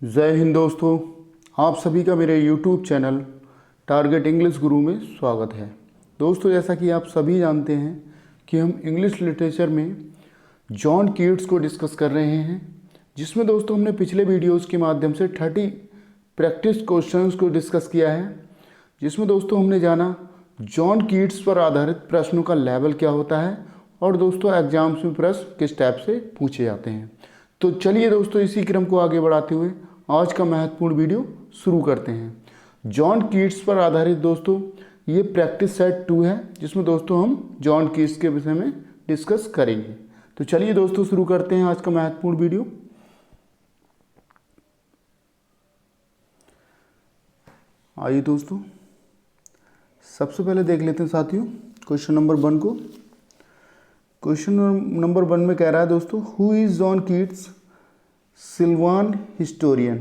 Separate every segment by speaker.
Speaker 1: जय हिंद दोस्तों, आप सभी का मेरे YouTube चैनल टारगेट इंग्लिश गुरु में स्वागत है। दोस्तों, जैसा कि आप सभी जानते हैं कि हम इंग्लिश लिटरेचर में जॉन कीट्स को डिस्कस कर रहे हैं, जिसमें दोस्तों हमने पिछले वीडियोस के माध्यम से 30 प्रैक्टिस क्वेश्चंस को डिस्कस किया है, जिसमें दोस्तों हमने जाना जॉन कीट्स पर आधारित प्रश्नों का लेवल क्या होता है और दोस्तों एग्जाम्स में प्रश्न किस टाइप से पूछे जाते हैं। तो चलिए दोस्तों, इसी क्रम को आगे बढ़ाते हुए आज का महत्वपूर्ण वीडियो शुरू करते हैं। जॉन कीट्स पर आधारित दोस्तों ये प्रैक्टिस सेट 2 है, जिसमें दोस्तों हम जॉन कीट्स के विषय में डिस्कस करेंगे। तो चलिए दोस्तों शुरू करते हैं आज का महत्वपूर्ण वीडियो। आइए दोस्तों, सबसे पहले देख लेते हैं साथियों क्वेश्चन नंबर 1 को। क्वेश्चन नंबर 1 में कह रहा है दोस्तों, who is John Keats sylvan historian.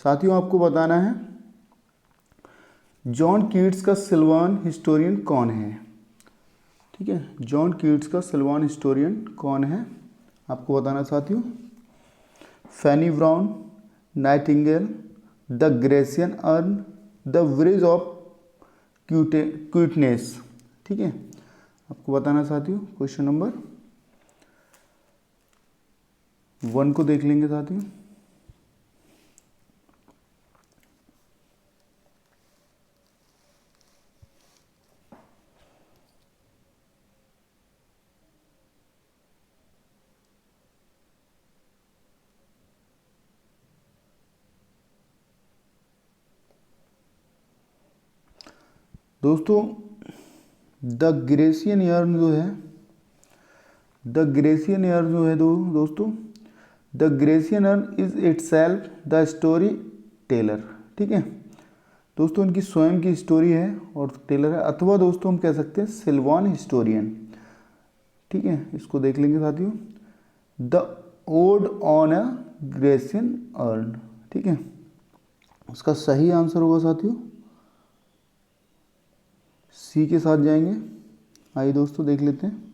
Speaker 1: साथियों, आपको बताना है जॉन कीट्स का सिल्वान हिस्टोरियन कौन है। ठीक है, जॉन कीट्स का सिल्वान हिस्टोरियन कौन है आपको बताना साथियों। Fanny Brown, nightingale, the Grecian urn, the bridge of cuteness. ठीक है, आपको बताना साथियों। क्वेश्चन नंबर 1 को देख लेंगे साथियों। दोस्तों द ग्रेसियन ईयर जो है, द ग्रेसियन ईयर जो है दोस्तों, the Grecian urn is itself the story teller. ठीक है दोस्तों, इनकी स्वयं की स्टोरी है और टेलर है, अथवा दोस्तों हम कह सकते हैं सिल्वान हिस्टोरियन। ठीक है, इसको देख लेंगे साथियों। The odd on a Grecian earn. ठीक है, उसका सही आंसर होगा साथियों सी के साथ जाएंगे। आइए दोस्तों देख लेते हैं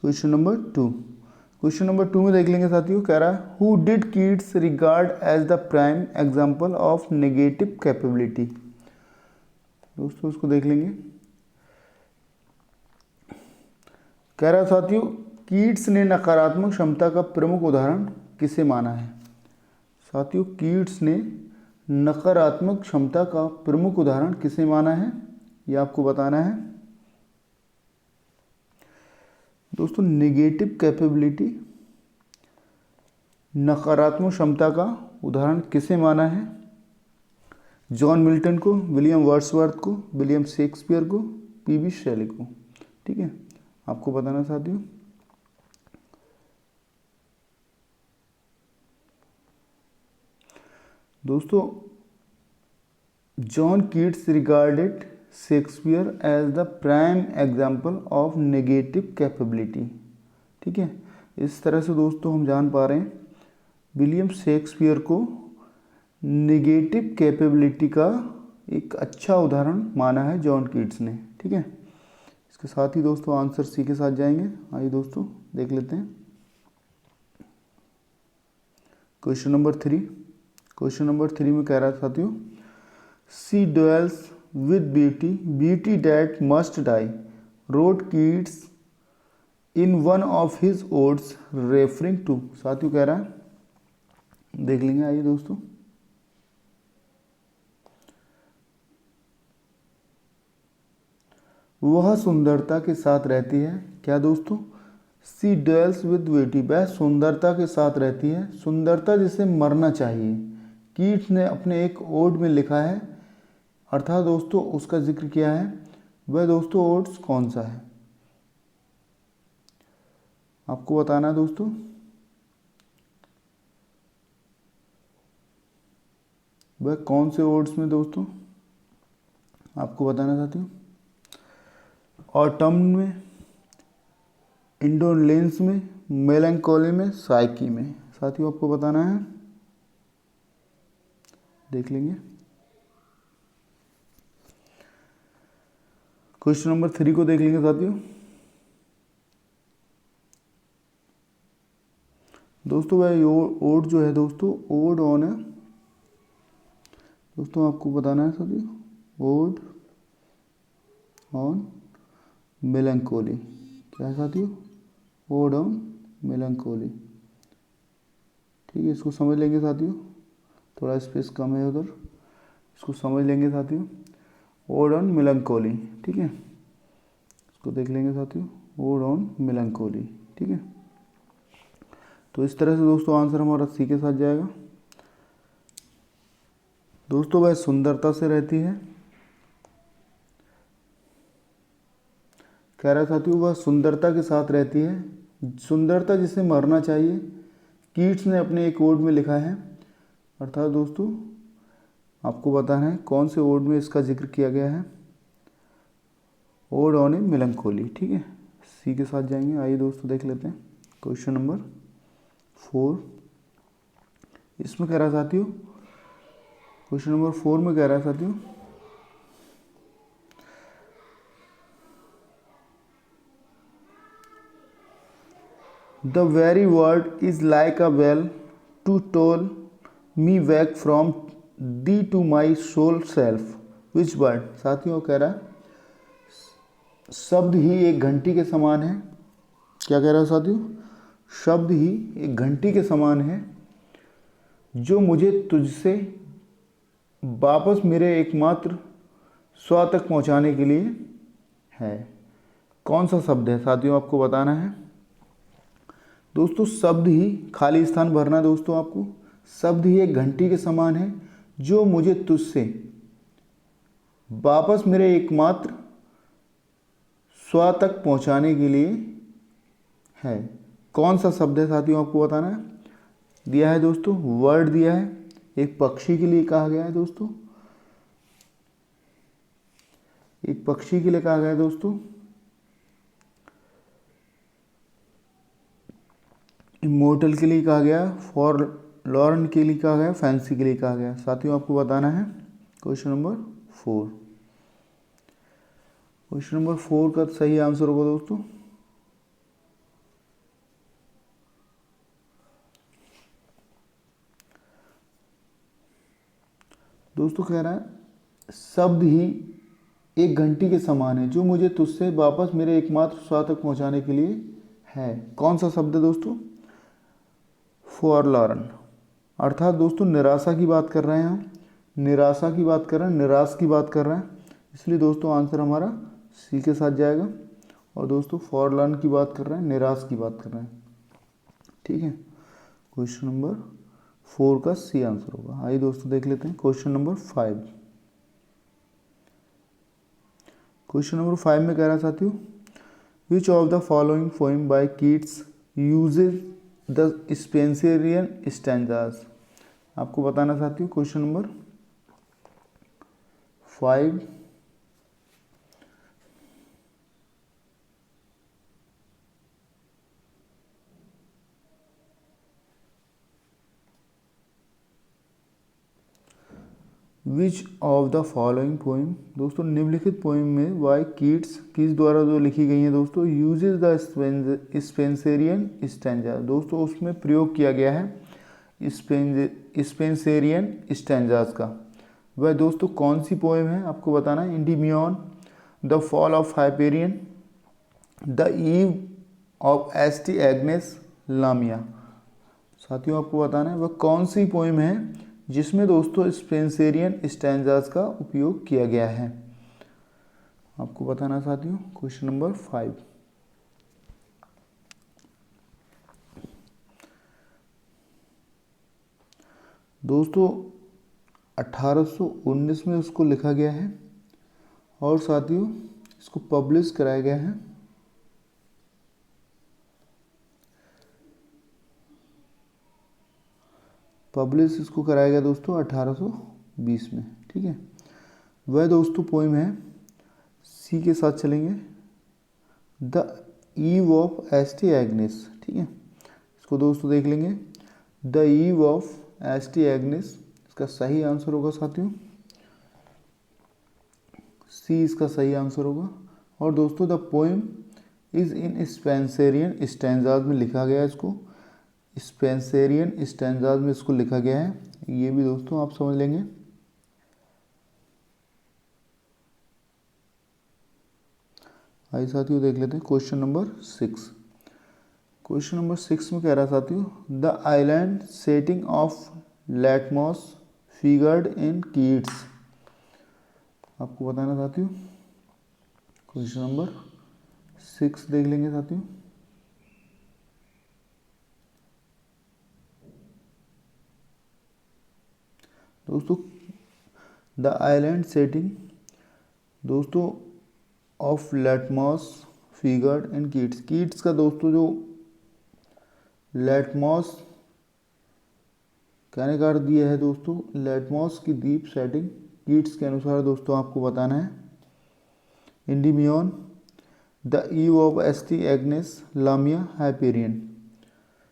Speaker 1: क्वेश्चन नंबर 2। क्वेश्चन नंबर 2 में देख लेंगे साथियों, कह रहा है who did Keats regard as the prime example of negative capability. दोस्तों उसको देख लेंगे। कह रहा है साथियों, कीट्स ने नकारात्मक क्षमता का प्रमुख उदाहरण किसे माना है। साथियों, कीट्स ने नकारात्मक क्षमता का प्रमुख उदाहरण किसे माना है, यह आपको बताना है दोस्तों। नेगेटिव कैपेबिलिटी, नकारात्मक क्षमता का उदाहरण किसे माना है। जॉन मिल्टन को, विलियम वर्ड्सवर्थ को, विलियम शेक्सपियर को, पीबी शेली को। ठीक है, आपको बताना साथियों। दोस्तों John Keats regarded Shakespeare as the prime example of negative capability. ठीक है, इस तरह से दोस्तों हम जान पा रहे हैं विलियम शेक्सपियर को नेगेटिव कैपेबिलिटी का एक अच्छा उदाहरण माना है जॉन कीट्स ने। ठीक है, इसके साथ ही दोस्तों आंसर सी के साथ जाएंगे। आइए दोस्तों देख लेते हैं क्वेश्चन नंबर 3। क्वेश्चन नंबर 3 में कह रहा था साथियों, she dwells with beauty, beauty that must die, wrote Keats in one of his odes referring to. साथियों कह रहा है, देख लेंगे। आइए दोस्तों, वह सुंदरता के साथ रहती है। क्या दोस्तों, सी ड्वेल्स विद ब्यूटी, वह सुंदरता के साथ रहती है, सुंदरता जिसे मरना चाहिए। कीट्स ने अपने एक ओड में लिखा है, अर्थात दोस्तों उसका जिक्र किया है। वह दोस्तों ओड्स कौन सा है आपको बताना है दोस्तों। वह कौन से ओड्स में दोस्तों आपको बताना चाहती हूँ। ऑटम में, इंडोलेंस में, मेलैंकोली में, साइकी में। साथियों आपको बताना है, देख लेंगे। क्वेश्चन नंबर 3 को देख लेंगे साथियों। दोस्तों वह ओड जो है दोस्तों, ओड ऑन है, दोस्तों आपको बताना है साथियों, ओड ऑन मेलंकोली। क्या है साथियों? Ode on melancholy. ठीक है, इसको समझ लेंगे साथियों, थोड़ा स्पेस कम है उधर, इसको समझ लेंगे साथियों, ओड ऑन मेलंकोली। ठीक है, इसको देख लेंगे साथियों, ओड ऑन मेलंकोली। ठीक है, तो इस तरह से दोस्तों आंसर हमारा सी के साथ जाएगा। दोस्तों वह सुंदरता से रहती है, कह रहा है साथियों वह सुंदरता के साथ रहती है, सुंदरता जिसे मरना चाहिए, कीट्स ने अपने एक ओड में लिखा है। अर्थात दोस्तों आपको बताना है कौन से ओड में इसका जिक्र किया गया है, ओड ऑन ए मेलंकोली। ठीक है, सी के साथ जाएंगे। आइए दोस्तों देख लेते हैं क्वेश्चन नंबर 4। इसमें कह रहा है साथियों, क्वेश्चन नंबर 4 में कह रहा है साथियों, the very word is like a bell to toll me back from thee to my sole self, which word. साथियों कह रहा है शब्द ही एक घंटी के समान है। क्या कह रहा है साथियों? शब्द ही एक घंटी के समान है जो मुझे तुझसे वापस मेरे एकमात्र स्व तक पहुंचाने के लिए है। कौन सा शब्द है साथियों, आपको बताना है। दोस्तों शब्द ही, खाली स्थान भरना है दोस्तों आपको। शब्द ही एक घंटी के समान है जो मुझे तुझसे वापस मेरे एकमात्र स्व तक पहुंचाने के लिए है। कौन सा शब्द है साथियों, आपको बताना है। दिया है दोस्तों, वर्ड दिया है, एक पक्षी के लिए कहा गया है दोस्तों, एक पक्षी के लिए कहा गया है दोस्तों, इमोर्टल के लिए कहा गया, फॉर लॉरन के लिए कहा गया, फैंसी के लिए कहा गया। साथियों आपको बताना है क्वेश्चन नंबर 4। क्वेश्चन नंबर 4 का सही आंसर होगा दोस्तों कह रहा है शब्द ही एक घंटी के समान है जो मुझे तुझसे वापस मेरे एकमात्र स्व तक पहुंचाने के लिए है। कौन सा शब्द है दोस्तों? For Lahren. अर्थात दोस्तों निराशा की बात कर रहे हैं हम, निराशा की बात कर रहे हैं, निराश की बात कर रहे हैं, इसलिए दोस्तों आंसर हमारा सी के साथ जाएगा। और दोस्तों फॉर लर्न की बात कर रहे हैं, निराश की बात कर रहे हैं। ठीक है, क्वेश्चन नंबर 4 का सी आंसर होगा। आइए दोस्तों देख लेते हैं क्वेश्चन नंबर 5। क्वेश्चन नंबर 5 में कह रहा है साथियों, विच of the following poem by Keats uses the Spenserian stanzas. आपको बताना साथियों question number 5, which of the following poem. दोस्तों निम्नलिखित पोइम में बाय कीट्स, किस द्वारा जो लिखी गई हैं दोस्तों, यूजेज द स्पेंसरियन स्टैंजा। दोस्तों उसमें प्रयोग किया गया है स्पेंसरियन स्टैंजाज का। वह दोस्तों कौन सी पोइम है, आपको बताना है। Endymion, the fall of Hyperion, the eve of St Agnes Lamia. साथियों आपको बताना है वह कौन सी पोइम है जिसमें दोस्तों स्पेंसरियन स्टैंजाज का उपयोग किया गया है। आपको बताना साथियों क्वेश्चन नंबर 5। दोस्तों 1819 में उसको लिखा गया है और साथियों इसको पब्लिश कराया गया है पब्लिश इसको कराया गया दोस्तों 1820 में। ठीक है, वह दोस्तों पोइम है, सी के साथ चलेंगे, the eve of St Agnes. ठीक है, इसको दोस्तों देख लेंगे, the eve of St Agnes इसका सही आंसर होगा साथियों, सी इसका सही आंसर होगा। और दोस्तों the poem is in Spenserian stanzas में लिखा गया है इसको, स्पेंसेरियन स्टैंजाज में इसको लिखा गया है, ये भी दोस्तों आप समझ लेंगे। आइए साथियों देख लेते हैं क्वेश्चन नंबर 6। क्वेश्चन नंबर 6 में कह रहा साथियों, the island setting of Latmos figured in Keats. आपको बताना साथियों, क्वेश्चन नंबर 6 देख लेंगे साथियों। दोस्तों द आइलैंड सेटिंग दोस्तों of Latmos figured in Keats. Keats का दोस्तों जो लैटमॉस कहने का अर्थ दिया है दोस्तों, लैटमॉस की डीप सेटिंग कीट्स के अनुसार दोस्तों आपको बताना है। Endymion the eve of St Agnes Lamia Hyperion.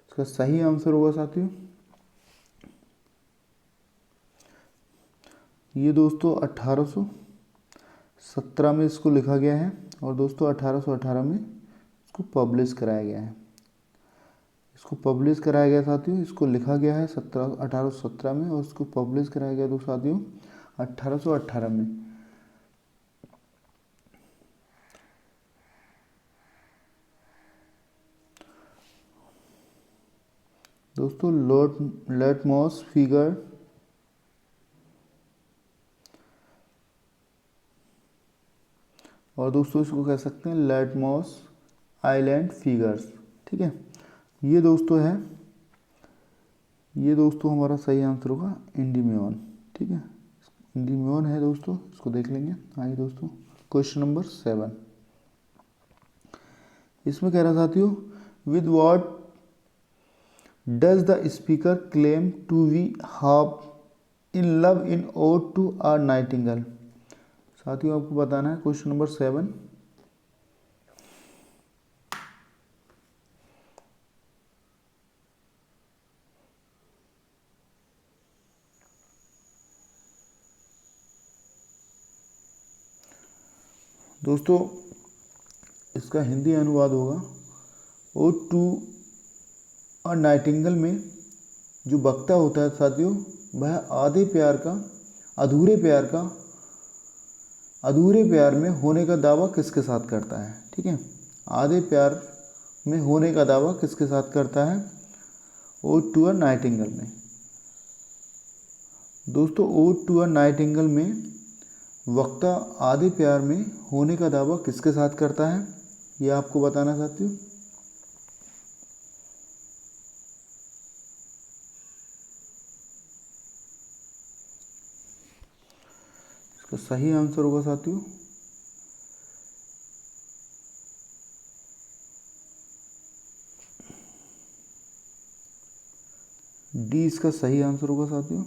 Speaker 1: इसका सही आंसर होगा साथियों, ये दोस्तों 1817 में इसको लिखा गया है और दोस्तों 1818 में इसको पब्लिश कराया गया है। इसको पब्लिश कराया गया साथियों, इसको लिखा गया है 1817 में और इसको पब्लिश कराया गया दोस्तों साथियों 1818 में। दोस्तों लैटमॉस फिगर और दोस्तों इसको कह सकते हैं लैटमॉस आइलैंड फिगर्स। ठीक है, ये दोस्तों है, ये दोस्तों हमारा सही आंसर होगा इंडिमियन। ठीक है, इंडिमियन है दोस्तों, इसको देख लेंगे। आइए दोस्तों क्वेश्चन नंबर 7, इसमें कह रहा साथियों, with what does the speaker claim to be half in love in ode to a nightingale. साथियों आपको बताना है क्वेश्चन नंबर 7। दोस्तों इसका हिंदी अनुवाद होगा, ओड टू अ नाइटिंगेल में जो वक्ता होता है साथियों, वह अधूरे प्यार में होने का दावा किसके साथ करता है। ठीक है, आधे प्यार में होने का दावा किसके साथ करता है, ओड टू अ नाइटिंगेल में। दोस्तों ओड टू अ नाइटिंगेल में वक्ता आधे प्यार में होने का दावा किसके साथ करता है, ये आपको बताना साथियों। इसका सही आंसर होगा साथियों डी, इसका सही आंसर होगा साथियों।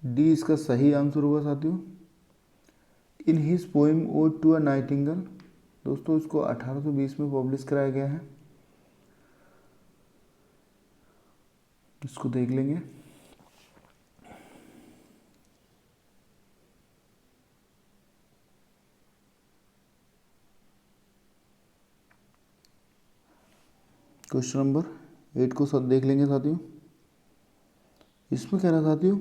Speaker 1: डी इसका सही आंसर होगा साथियों। In his poem ode to a nightingale, दोस्तों इसको 1820 में पब्लिश कराया गया है, इसको देख लेंगे। क्वेश्चन नंबर 8 को सब देख लेंगे साथियों। इसमें कह रहा साथियों,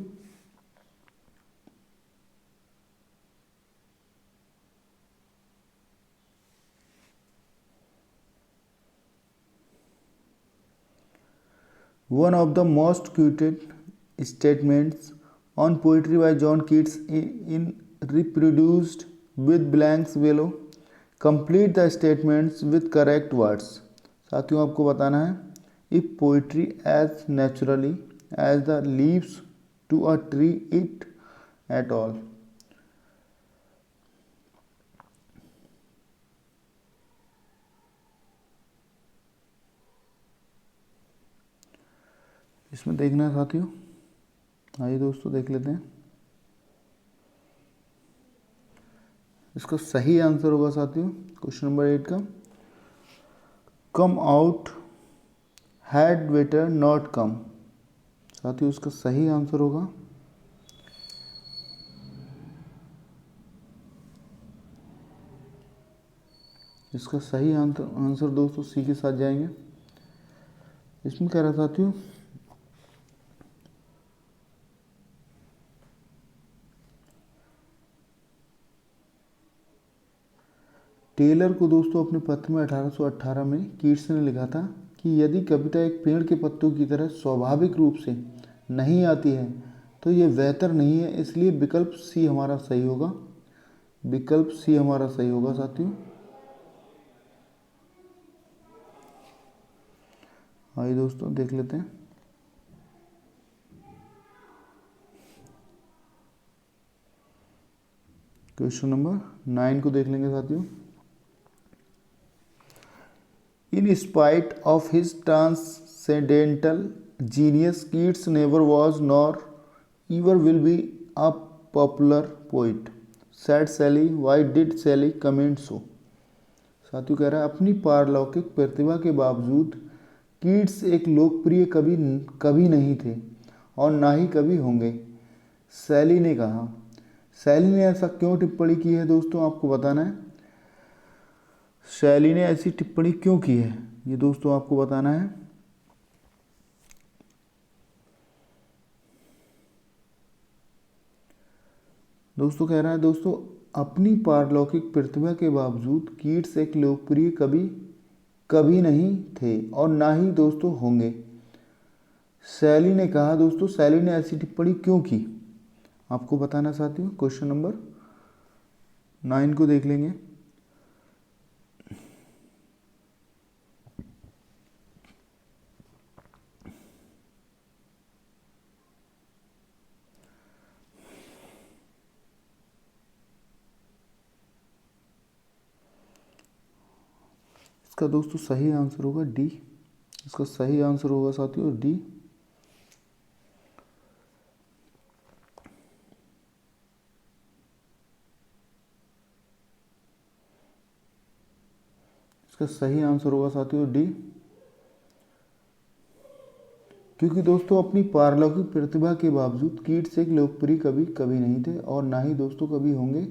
Speaker 1: one of the most quoted statements on poetry by John Keats in reproduced with blanks below. Complete the statements with correct words. साथियों आपको बताना है, if poetry as naturally as the leaves to a tree it at all. इसमें देखना है साथियों, आइए दोस्तों देख लेते हैं। इसका सही आंसर होगा साथियों क्वेश्चन नंबर 8 का, come out had better not come. साथियों इसका सही आंसर होगा इसका सही आंसर दोस्तों सी के साथ जाएंगे। इसमें कह रहा साथियों, टेलर को दोस्तों अपने पत्र में 1818 में कीट्स ने लिखा था कि यदि कविता एक पेड़ के पत्तों की तरह स्वाभाविक रूप से नहीं आती है तो ये बेहतर नहीं है, इसलिए विकल्प सी हमारा सही होगा। विकल्प सी हमारा सही होगा साथियों। आइए दोस्तों देख लेते हैं। क्वेश्चन नंबर 9 को देख लेंगे साथियों। In spite of his transcendental genius, Keats never was nor ever will be a popular poet, said Sally. Why did Sally comment so? साथियों कह रहा है अपनी पारलौकिक प्रतिभा के बावजूद कीट्स एक लोकप्रिय कवि कभी नहीं थे और ना ही कभी होंगे, सैली ने कहा। सैली ने ऐसा क्यों टिप्पणी की है दोस्तों, आपको बताना है। सैली ने ऐसी टिप्पणी क्यों की है ये दोस्तों आपको बताना है। दोस्तों कह रहा है दोस्तों अपनी पारलौकिक प्रतिभा के बावजूद कीट्स एक लोकप्रिय कवि कभी नहीं थे और ना ही दोस्तों होंगे, सैली ने कहा। दोस्तों सैली ने ऐसी टिप्पणी क्यों की, आपको बताना साथियों। क्वेश्चन नंबर 9 को देख लेंगे। इसका दोस्तों सही आंसर होगा डी। इसका सही आंसर होगा साथियों डी। इसका सही आंसर होगा साथियों डी, क्योंकि दोस्तों अपनी पारलौकिक प्रतिभा के बावजूद कीट्स एक लोकप्रिय कवि कभी नहीं थे और ना ही दोस्तों कभी होंगे,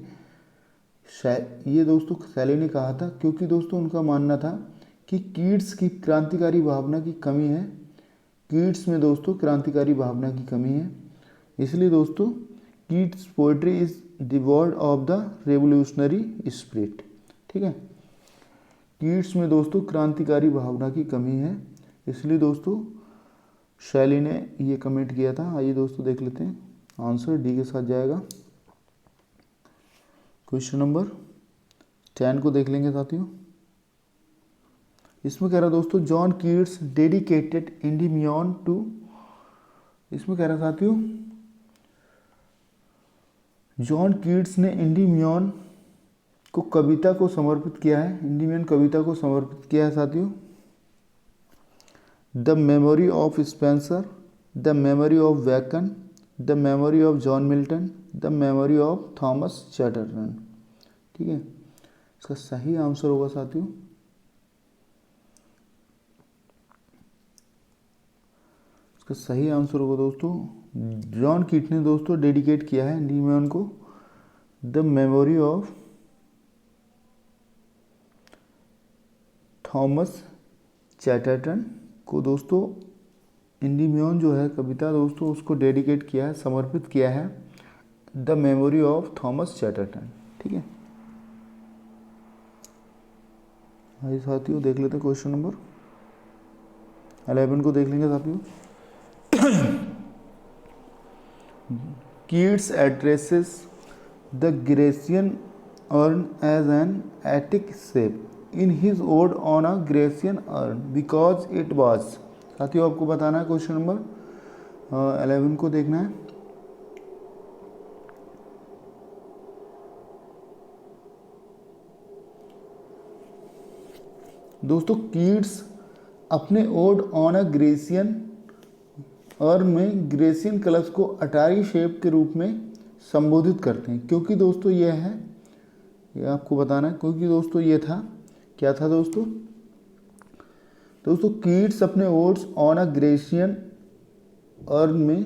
Speaker 1: ये दोस्तों सैली ने कहा था, क्योंकि दोस्तों उनका मानना था कि कीट्स की क्रांतिकारी भावना की कमी है। कीट्स में दोस्तों क्रांतिकारी भावना की कमी है, इसलिए दोस्तों कीट्स पोएट्री इज डिवॉर्ड ऑफ द रेवोल्यूशनरी स्पिरिट। ठीक है, कीट्स में दोस्तों क्रांतिकारी भावना की कमी है, इसलिए दोस्तों शैली ने ये कमेंट किया था। आइए दोस्तों देख लेते हैं, आंसर डी के साथ जाएगा। क्वेश्चन नंबर 10 को देख लेंगे साथियों। इसमें कह रहा दोस्तों John Keats dedicated Endymion to, इसमें कह रहा साथियों जॉन कीट्स ने एंडीमियन को कविता को समर्पित किया है। एंडीमियन कविता को समर्पित किया है साथियों। The memory of Spencer, the memory of bacon, the memory of John Milton, the memory of Thomas Chatterton. ठीक है, इसका सही आंसर होगा साथियों इसका सही आंसर होगा दोस्तों जॉन कीट ने दोस्तों डेडिकेट किया है एंडीमियन को the memory of Thomas Chatterton को। दोस्तों एंडीमियन जो है कविता दोस्तों उसको डेडिकेट किया है, समर्पित किया है the memory of Thomas Chatterton. ठीक है, आइए साथियों देख लेते हैं क्वेश्चन नंबर 11 को देख लेंगे साथियों। Keats addresses the Grecian urn as an attic shape in his ode on a Grecian urn because it was. साथियों आपको बताना है, क्वेश्चन नंबर 11 को देखना है। दोस्तों कीट्स अपने odd on a Grecian earn में ग्रेसियन कलश को अटारी शेप के रूप में संबोधित करते हैं, क्योंकि दोस्तों ये है, ये आपको बताना है, क्योंकि दोस्तों ये था, क्या था दोस्तों कीट्स अपने odds on a Grecian earn में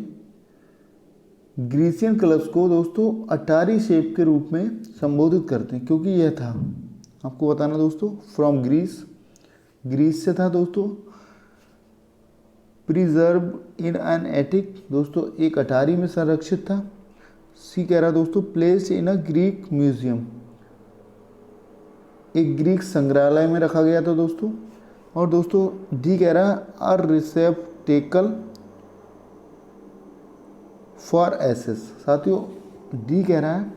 Speaker 1: ग्रेसियन कलश को दोस्तों अटारी शेप के रूप में संबोधित करते हैं, क्योंकि यह था, आपको बताना दोस्तों, फ्रॉम ग्रीस, ग्रीस से था दोस्तों। प्रिजर्व इन एन एटिक, दोस्तों एक अटारी में संरक्षित था। सी कह रहा है दोस्तों, placed in a Greek museum, एक ग्रीक संग्रहालय में रखा गया था दोस्तों। और दोस्तों डी कह रहा है, अ रिसेप्टेकल फॉर एसेस। साथियों डी कह रहा है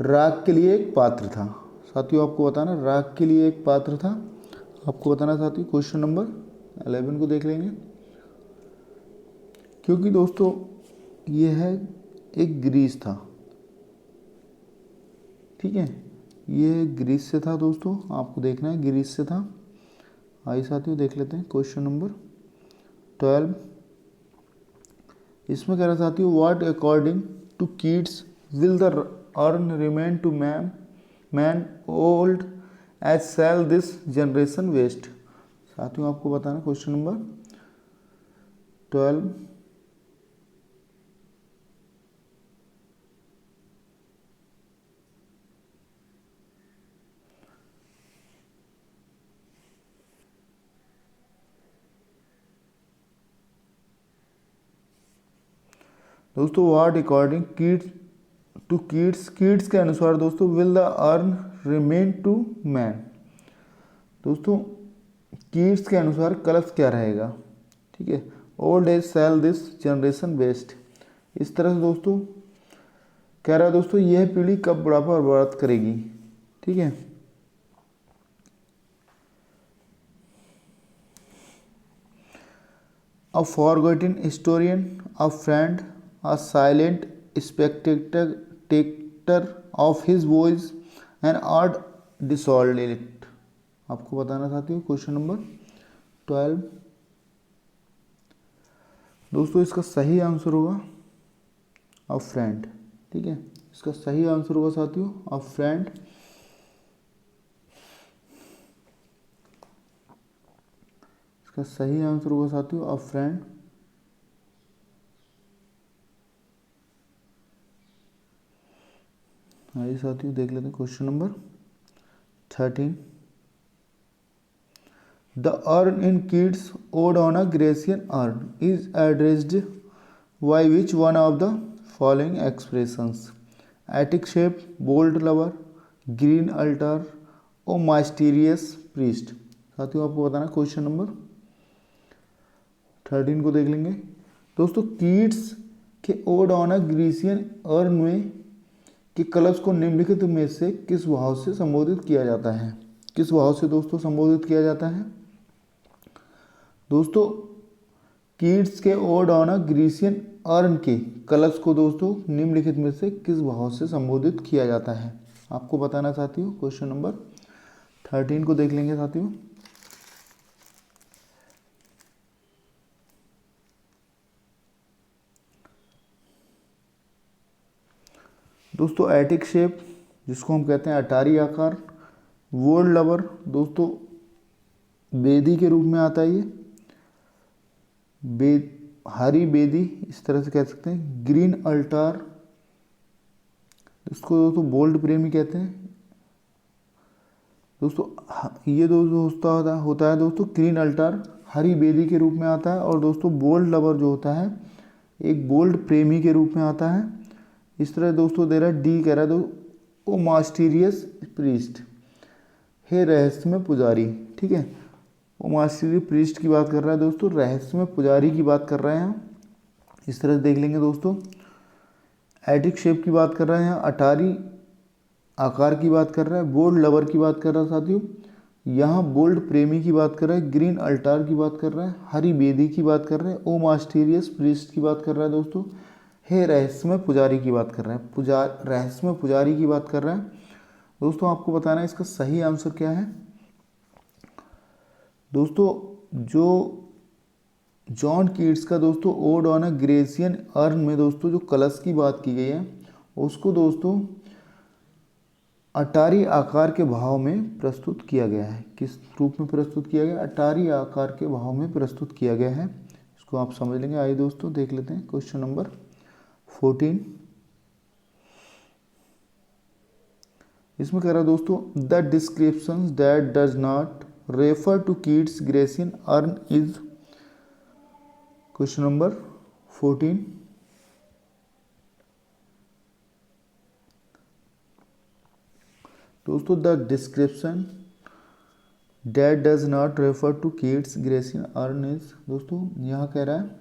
Speaker 1: राग के लिए एक पात्र था। साथियों आपको बताना राग के लिए एक पात्र था, आपको बताना साथियों। क्वेश्चन नंबर 11 को देख लेंगे। क्योंकि दोस्तों ये है एक ग्रीस था, ठीक है, ये ग्रीस से था दोस्तों, आपको देखना है ग्रीस से था। आइए साथियों देख लेते हैं क्वेश्चन नंबर 12। इसमें कह रहा साथियों, what according to Keats will the urn remain to man old age shall this generation waste. साथियों आपको बताना क्वेश्चन नंबर 12। दोस्तों what according Keats to Keats के अनुसार दोस्तों will the urn remain to man. दोस्तों कीट्स के अनुसार कलश क्या रहेगा, ठीक है, old age shall this generation waste. इस तरह से दोस्तों कह रहा है दोस्तों, यह पीढ़ी कब बुढ़ापा बर्बाद करेगी, ठीक है। A forgotten historian, a friend, a silent spectator of his voice and art desolate। आपको बताना चाहती हूँ क्वेश्चन नंबर 12। दोस्तों इसका सही आंसर होगा अ फ्रेंड, ठीक है, इसका सही आंसर होगा साथियों अ फ्रेंड। इसका सही आंसर होगा साथियों अ फ्रेंड। आइए साथियों देख लेते हैं question number 13। The urn in Keats ode on a Grecian urn is addressed by which one of the following expressions, Attic shape, bold lover, green altar O mysterious priest. साथियों आपको बताना क्वेश्चन नंबर 13 को देख लेंगे। दोस्तों Keats के odd on a Grecian earn में कि कलश को निम्नलिखित में से किस भाव से संबोधित किया जाता है, किस भाव से दोस्तों संबोधित किया जाता है। दोस्तों कीट्स के odd on a Grecian earn के कलश को दोस्तों निम्नलिखित में से किस भाव से संबोधित किया जाता है, आपको बताना साथियों। क्वेश्चन नंबर 13 को देख लेंगे साथियों। दोस्तों एटिक शेप जिसको हम कहते हैं अटारी आकार, वर्ल्ड लवर दोस्तों बेदी के रूप में आता है, ये हरी बेदी इस तरह से कह सकते हैं। ग्रीन अल्टार इसको दोस्तों बोल्ड प्रेमी कहते हैं दोस्तों। ये दोस्तों होता है दोस्तों ग्रीन अल्टार हरी बेदी के रूप में आता है। और दोस्तों बोल्ड लवर जो होता है एक बोल्ड प्रेमी के रूप में आता है। इस तरह दोस्तों दे रहा है डी कह रहा है ओ मास्टीरियस प्रीस्ट, हे रहस्यमय पुजारी, ठीक है, ओ मास्टीरियस प्रीस्ट की बात कर रहा है दोस्तों, रहस्यमय पुजारी की बात कर रहे हैं। इस तरह से देख लेंगे दोस्तों। एटिक शेप की बात कर रहे हैं, अटारी आकार की बात कर रहा है, बोल्ड लवर की बात कर रहा है साथियों, यहाँ बोल्ड प्रेमी की बात कर रहा है, ग्रीन अल्टार की बात कर रहा है, हरी बेदी की बात कर रहे हैं, ओ मास्टीरियस प्रीस्ट की बात कर रहा है दोस्तों, हे रहस्यमय पुजारी की बात कर रहे हैं, रहस्यमय पुजारी की बात कर रहे हैं दोस्तों। आपको बताना है इसका सही आंसर क्या है। दोस्तों जो जॉन कीट्स का दोस्तों odd on a Grecian earn में दोस्तों जो कलश की बात की गई है उसको दोस्तों अटारी आकार के भाव में प्रस्तुत किया गया है। किस रूप में प्रस्तुत किया गया, अटारी आकार के भाव में प्रस्तुत किया गया है, इसको आप समझ लेंगे। आइए दोस्तों देख लेते हैं क्वेश्चन नंबर 14। इसमें कह रहा है दोस्तों, the description that does not refer to Keats Grecian urn is, question number 14। दोस्तों the description that does not refer to Keats Grecian urn is, दोस्तों यहाँ कह रहा है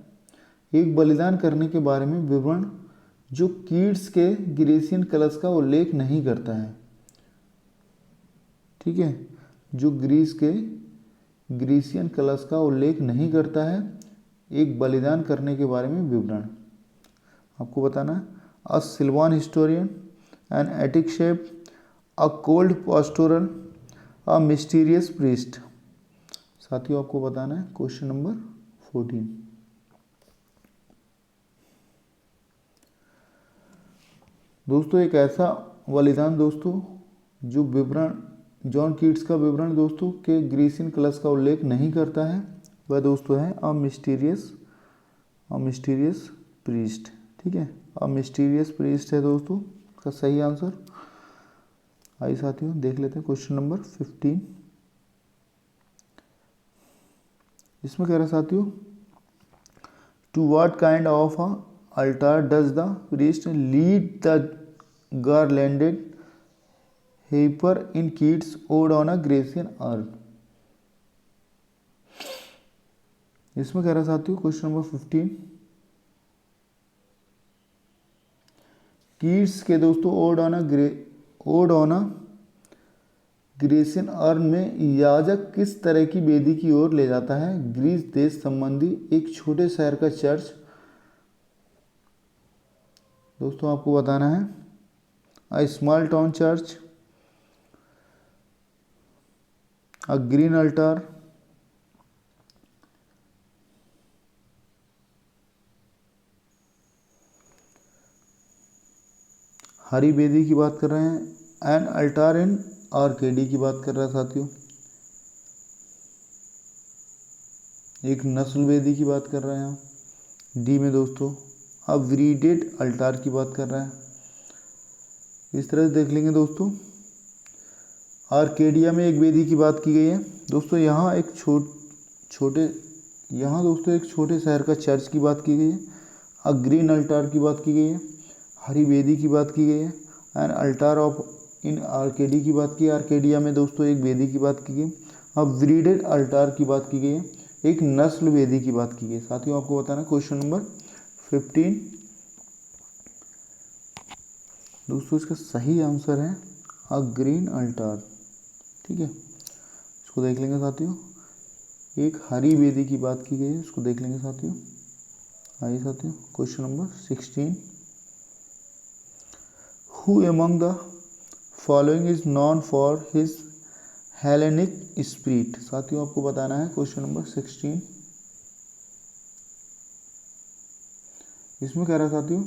Speaker 1: एक बलिदान करने के बारे में विवरण जो कीट्स के ग्रेसियन कलश का उल्लेख नहीं करता है। ठीक है, जो ग्रीस के ग्रीसियन कलश का उल्लेख नहीं करता है, एक बलिदान करने के बारे में विवरण आपको बताना है। A sylvan historian, an Attic shape, a cold pastoral, a mysterious priest. साथियों आपको बताना है क्वेश्चन नंबर 14। दोस्तों एक ऐसा बलिदान दोस्तों जो विवरण जॉन कीट्स का विवरण दोस्तों के ग्रीसियन कलश का उल्लेख नहीं करता है, वह दोस्तों है अ मिस्टीरियस प्रीस्ट। ठीक है, अ मिस्टीरियस प्रीस्ट है दोस्तों का सही आंसर। आइए साथियों देख लेते हैं क्वेश्चन नंबर 15। इसमें कह रहा है साथियों, to what kind of a altar does the priest lead the garlanded heifer in Keats ode on a Grecian urn. इसमें कह रहा है साथियों क्वेश्चन नंबर 15, कीट्स के दोस्तों odd on a Grecian earn में याजक किस तरह की वेदी की ओर ले जाता है। ग्रीस देश संबंधी एक छोटे शहर का चर्च दोस्तों आपको बताना है। A small town church, a green altar, हरी वेदी की बात कर रहे हैं। एन अल्टार इन आर्केडी की बात कर रहा है साथियों। एक नस्ल वेदी की बात कर रहे हैं हम। डी में दोस्तों अब व्रीडेड अल्टार की बात कर रहा है। इस तरह से देख लेंगे दोस्तों। आर्केडिया में एक वेदी की बात की गई है दोस्तों। यहाँ एक छोटे शहर का चर्च की बात की गई है। अ ग्रीन अल्टार की बात की गई है। हरी वेदी की बात की गई है। एंड अल्टार ऑफ इन आर्केडी की बात की है। आर्केडिया में दोस्तों एक वेदी की बात की गई। अब व्रीडेड अल्टार की बात की गई है। एक नस्ल वेदी की बात की गई। साथियों आपको बताना क्वेश्चन नंबर 15 दोस्तों इसका सही आंसर है अ ग्रीन अल्टार। ठीक है, इसको देख लेंगे साथियों। एक हरी वेदी की बात की गई है, इसको देख लेंगे साथियों। आइए साथियों question number 16, who among the following is non for his Hellenic spirit. साथियों आपको बताना है क्वेश्चन नंबर 16। इसमें कह रहा है साथियों,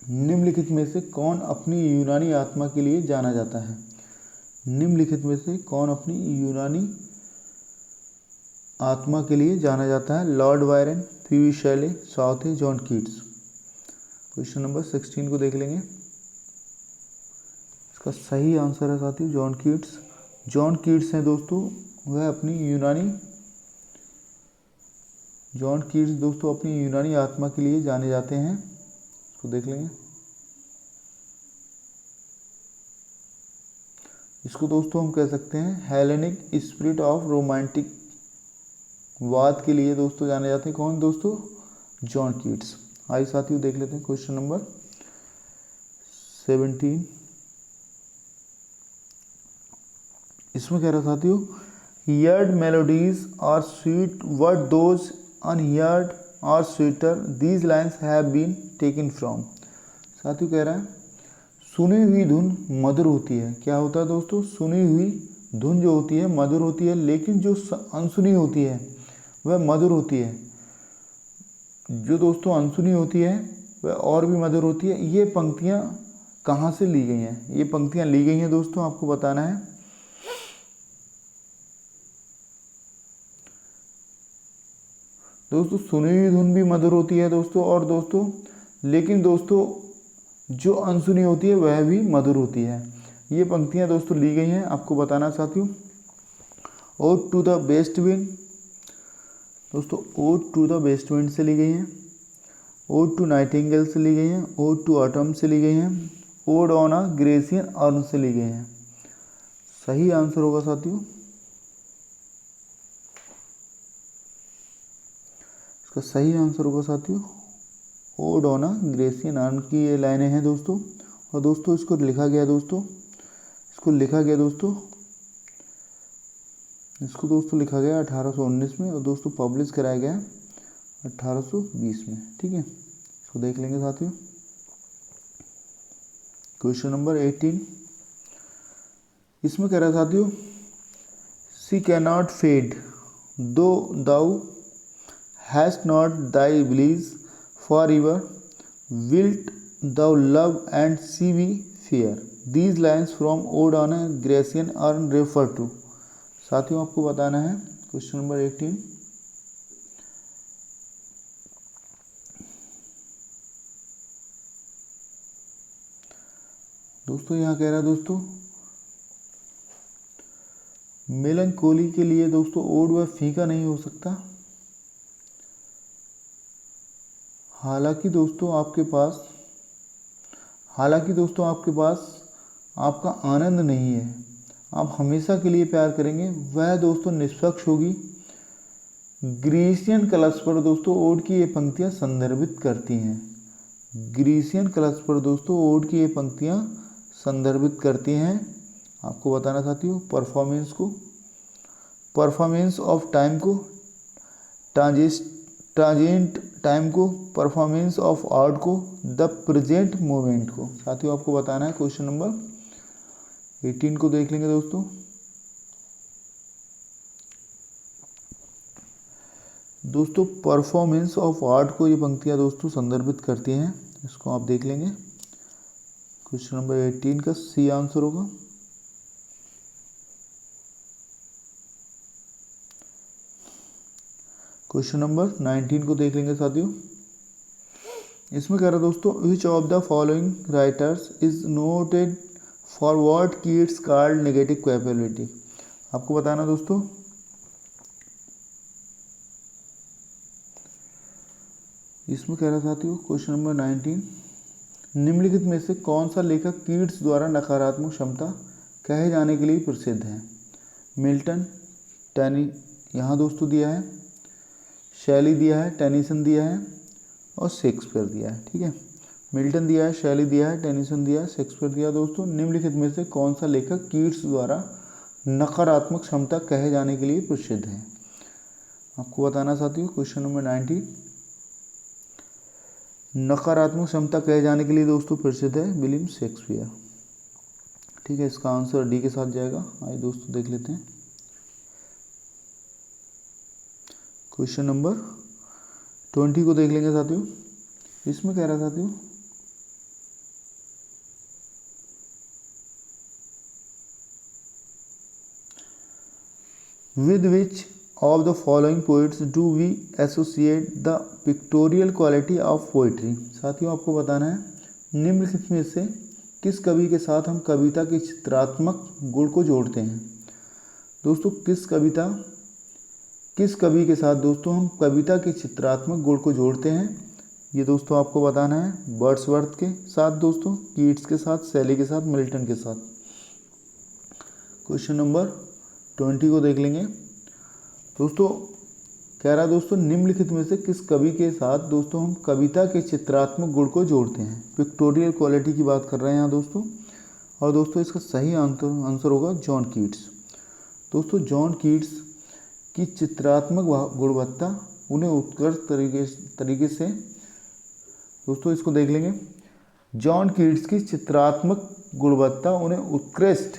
Speaker 1: निम्नलिखित में से कौन अपनी यूनानी आत्मा के लिए जाना जाता है। निम्नलिखित में से कौन अपनी यूनानी आत्मा के लिए जाना जाता है। Lord Byron, P V. Shelley, Southey, John Keats. Question number 16 को देख लेंगे। इसका सही आंसर है साथियों जॉन कीट्स। जॉन कीट्स हैं दोस्तों, वह अपनी यूनानी आत्मा के लिए जाने जाते हैं। इसको देख लेंगे। इसको दोस्तों हम कह सकते हैं हेलेनिक स्पिरिट ऑफ रोमांटिक वाद के लिए दोस्तों जाने जाते हैं। कौन दोस्तों? John Keats. आइए साथियों देख लेते हैं क्वेश्चन नंबर 17। इसमें कह रहा साथियों, heard melodies are sweet what those unheard are sweeter these lines have been taken from. साथियों कह रहा है सुनी हुई धुन मधुर होती है। क्या होता है दोस्तों? सुनी हुई धुन जो होती है मधुर होती है, लेकिन जो अनसुनी होती है वह मधुर होती है। जो दोस्तों अनसुनी होती है वह और भी मधुर होती है। ये पंक्तियाँ कहाँ से ली गई हैं? ये पंक्तियाँ ली गई हैं दोस्तों, आपको बताना है दोस्तों। सुनी हुई धुन भी मधुर होती है दोस्तों, और दोस्तों लेकिन दोस्तों जो अनसुनी होती है वह भी मधुर होती है। ये पंक्तियाँ दोस्तों ली गई हैं, आपको बताना चाहती हूँ। Ode to the west wind दोस्तों, ode to the west wind से ली गई हैं। ओड टू नाइटिंगेल से ली गई हैं। ओड टू ऑटम से ली गई हैं। Odd on a Grecian earn से ली गई हैं। सही आंसर होगा साथियों, इसका सही आंसर होगा साथियों ode on a Grecian earn की ये लाइनें हैं दोस्तों। और दोस्तों इसको लिखा गया दोस्तों, इसको लिखा गया दोस्तों, इसको दोस्तों लिखा गया 1819 में और दोस्तों पब्लिश कराया गया 1820 में। ठीक है, इसको देख लेंगे साथियों। क्वेश्चन नंबर 18, इसमें कह रहा है साथियों, सी can not fade though thou hast not thy bliss for ever wilt thou love and she be fair. These lines from ode on a Grecian urn refer to. साथियों आपको बताना है क्वेश्चन नंबर 18। दोस्तों यहाँ कह रहा है दोस्तों, मेलंकोली के लिए दोस्तों ओड व फीका नहीं हो सकता। हालांकि दोस्तों आपके पास आपका आनंद नहीं है, आप हमेशा के लिए प्यार करेंगे, वह दोस्तों निष्पक्ष होगी। ग्रीसियन कलश पर दोस्तों ओड की ये पंक्तियाँ संदर्भित करती हैं। ग्रीसियन कलश पर दोस्तों ओड की ये पंक्तियाँ संदर्भित करती हैं। आपको बताना चाहती हूँ परफॉर्मेंस को, परफॉर्मेंस ऑफ टाइम को, ट्रांजिएंट टाइम को, परफॉर्मेंस ऑफ आर्ट को, द प्रेजेंट मोमेंट को। साथियों आपको बताना है क्वेश्चन नंबर 18 को देख लेंगे दोस्तों। दोस्तों परफॉर्मेंस ऑफ आर्ट को ये पंक्तियाँ दोस्तों संदर्भित करती हैं, इसको आप देख लेंगे। क्वेश्चन नंबर 18 का सी आंसर होगा। क्वेश्चन नंबर 19 को देख लेंगे साथियों। इसमें कह रहा है दोस्तों, विच of the following writers is noted for what kids called negative capability. आपको बताना दोस्तों, इसमें कह रहा साथियों क्वेश्चन नंबर 19, निम्नलिखित में से कौन सा लेखक कीट्स द्वारा नकारात्मक क्षमता कहे जाने के लिए प्रसिद्ध है। मिल्टन, टैनी यहाँ दोस्तों दिया है, शैली दिया है, टेनिसन दिया है और शेक्सपियर दिया है। ठीक है, मिल्टन दिया है, शैली दिया है, टेनिसन दिया है, शेक्सपियर दिया। दोस्तों निम्नलिखित में से कौन सा लेखक कीट्स द्वारा नकारात्मक क्षमता कहे जाने के लिए प्रसिद्ध है। आपको बताना चाहती हूँ क्वेश्चन नंबर 19, नकारात्मक क्षमता कहे जाने के लिए दोस्तों प्रसिद्ध है विलियम शेक्सपियर। ठीक है, इसका आंसर डी के साथ जाएगा। आइए दोस्तों देख लेते हैं क्वेश्चन नंबर 20 को देख लेंगे साथियों। इसमें कह रहा साथियों, with which of the following poets do we associate the pictorial quality of poetry. साथियों आपको बताना है, निम्नलिखित में से किस कवि के साथ हम कविता के चित्रात्मक गुण को जोड़ते हैं। दोस्तों किस कवि के साथ दोस्तों हम कविता के चित्रात्मक गुण को जोड़ते हैं, ये दोस्तों आपको बताना है। वर्ड्सवर्थ के साथ दोस्तों, कीट्स के साथ, शैली के साथ, मिल्टन के साथ। क्वेश्चन नंबर 20 को देख लेंगे दोस्तों। कह रहा दोस्तों, निम्नलिखित में से किस कवि के साथ दोस्तों हम कविता के चित्रात्मक गुण को जोड़ते हैं। पिक्टोरियल क्वालिटी की बात कर रहे हैं यहाँ दोस्तों। और दोस्तों इसका सही आंसर होगा जॉन कीट्स। दोस्तों जॉन कीट्स की चित्रात्मक गुणवत्ता उन्हें उत्कृष्ट तरीके से दोस्तों इसको देख लेंगे। जॉन कीट्स की चित्रात्मक गुणवत्ता उन्हें उत्कृष्ट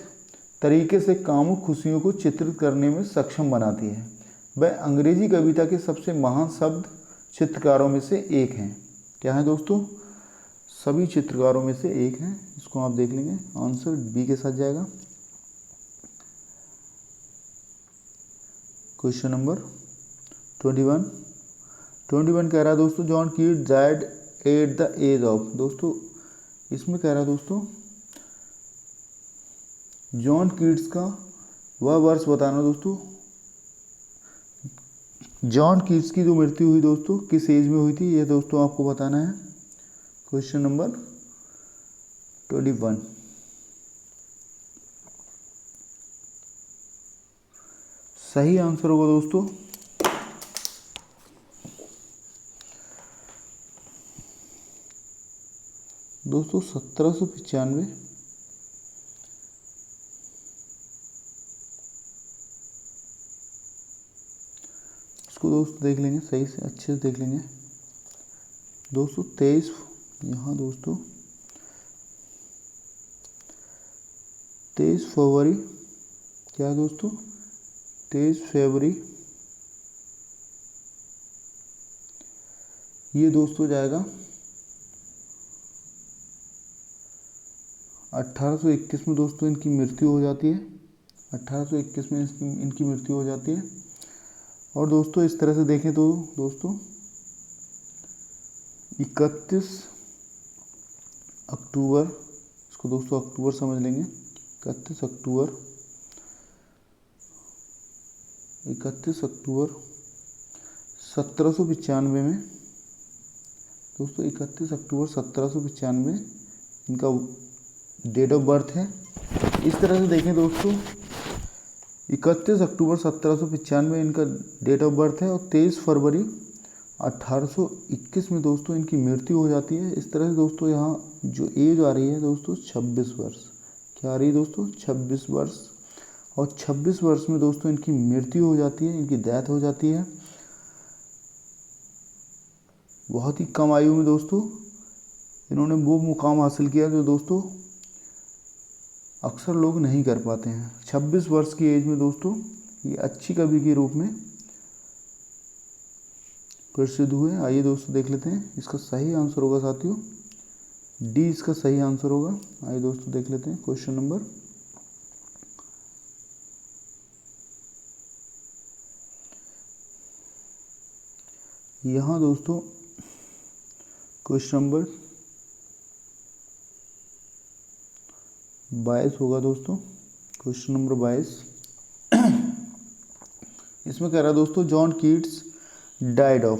Speaker 1: तरीके से कामुक खुशियों को चित्रित करने में सक्षम बनाती है। वह अंग्रेजी कविता के सबसे महान शब्द चित्रकारों में से एक हैं। क्या है दोस्तों, सभी चित्रकारों में से एक हैं। इसको आप देख लेंगे, आंसर बी के साथ जाएगा। क्वेश्चन नंबर 21 कह रहा है दोस्तों, John Keats died at the age of. दोस्तों इसमें कह रहा है दोस्तों, जॉन कीट्स का वह वर्ष बताना दोस्तों। जॉन कीट्स की जो मृत्यु हुई दोस्तों किस एज में हुई थी, ये दोस्तों आपको बताना है। Question number 21। सही आंसर होगा दोस्तों दोस्तों 1795। इसको दोस्तों देख लेंगे, सही से अच्छे से देख लेंगे दोस्तों। 23 यहाँ दोस्तों 23 फरवरी, क्या है दोस्तों 23 फरवरी, ये दोस्तों जाएगा 1821 में दोस्तों इनकी मृत्यु हो जाती है। 1821 में इनकी मृत्यु हो जाती है। और दोस्तों इस तरह से देखें तो दोस्तों 31 अक्टूबर, इसको दोस्तों अक्टूबर समझ लेंगे, 31 अक्टूबर 1795 में दोस्तों 31 अक्टूबर 1795 इनका डेट ऑफ बर्थ है। इस तरह से देखें दोस्तों 31 अक्टूबर 1795 इनका डेट ऑफ बर्थ है और 23 फरवरी 1821 में दोस्तों इनकी मृत्यु हो जाती है। इस तरह से दोस्तों यहाँ जो एज आ रही है दोस्तों 26 वर्ष, क्या आ रही है दोस्तों 26 वर्ष। और 26 वर्ष में दोस्तों इनकी मृत्यु हो जाती है, इनकी डेथ हो जाती है। बहुत ही कम आयु में दोस्तों इन्होंने वो मुकाम हासिल किया जो दोस्तों अक्सर लोग नहीं कर पाते हैं। 26 वर्ष की एज में दोस्तों ये अच्छी कवि के रूप में प्रसिद्ध हुए। आइए दोस्तों देख लेते हैं, इसका सही आंसर होगा साथियों डी, इसका सही आंसर होगा। आइए दोस्तों देख लेते हैं क्वेश्चन नंबर 22 होगा दोस्तों। क्वेश्चन नंबर 22 इसमें कह रहा है दोस्तों जॉन कीट्स डाइड ऑफ।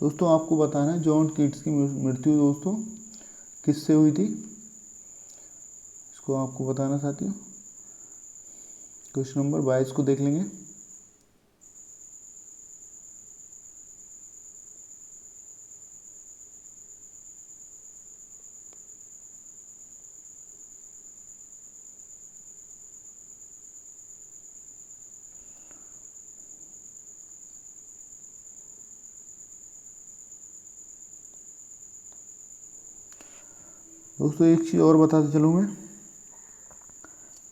Speaker 1: दोस्तों आपको बताना है जॉन कीट्स की मृत्यु दोस्तों किससे हुई थी, इसको आपको बताना साथियों। क्वेश्चन नंबर 22 को देख लेंगे। दोस्तों एक चीज़ और बताते चलूँ मैं,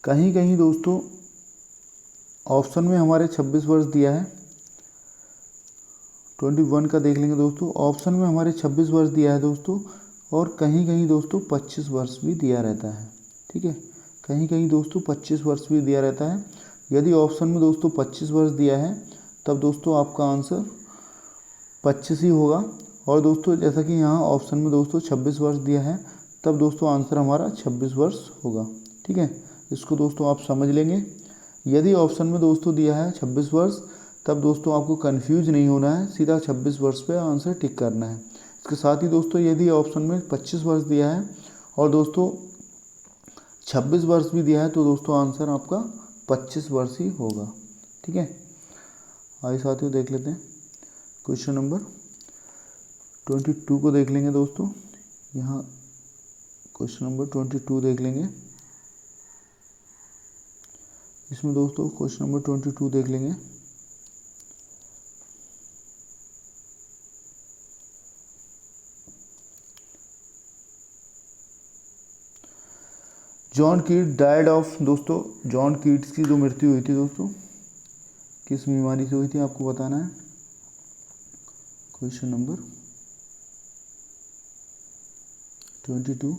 Speaker 1: कहीं कहीं दोस्तों ऑप्शन में हमारे 26 वर्ष दिया है। 21 का देख लेंगे दोस्तों, ऑप्शन में हमारे 26 वर्ष दिया है दोस्तों, और कहीं कहीं दोस्तों 25 वर्ष भी दिया रहता है। ठीक है, कहीं कहीं दोस्तों 25 वर्ष भी दिया रहता है। यदि ऑप्शन में दोस्तों 25 वर्ष दिया है तब दोस्तों आपका आंसर 25 ही होगा। और दोस्तों जैसा कि यहाँ ऑप्शन में दोस्तों 26 वर्ष दिया है तब दोस्तों आंसर हमारा 26 वर्ष होगा। ठीक है, इसको दोस्तों आप समझ लेंगे। यदि ऑप्शन में दोस्तों दिया है 26 वर्ष तब दोस्तों आपको कंफ्यूज नहीं होना है, सीधा 26 वर्ष पे आंसर टिक करना है। इसके साथ ही दोस्तों यदि ऑप्शन में 25 वर्ष दिया है और दोस्तों 26 वर्ष भी दिया है तो दोस्तों आंसर आपका 25 वर्ष ही होगा। ठीक है, आइए साथियों देख लेते हैं क्वेश्चन नंबर 22 को देख लेंगे दोस्तों। यहाँ क्वेश्चन नंबर 22 देख लेंगे। इसमें दोस्तों क्वेश्चन नंबर 22 देख लेंगे। John Keats died of. दोस्तों जॉन कीट्स की जो मृत्यु हुई थी दोस्तों किस बीमारी से हुई थी आपको बताना है। क्वेश्चन नंबर 22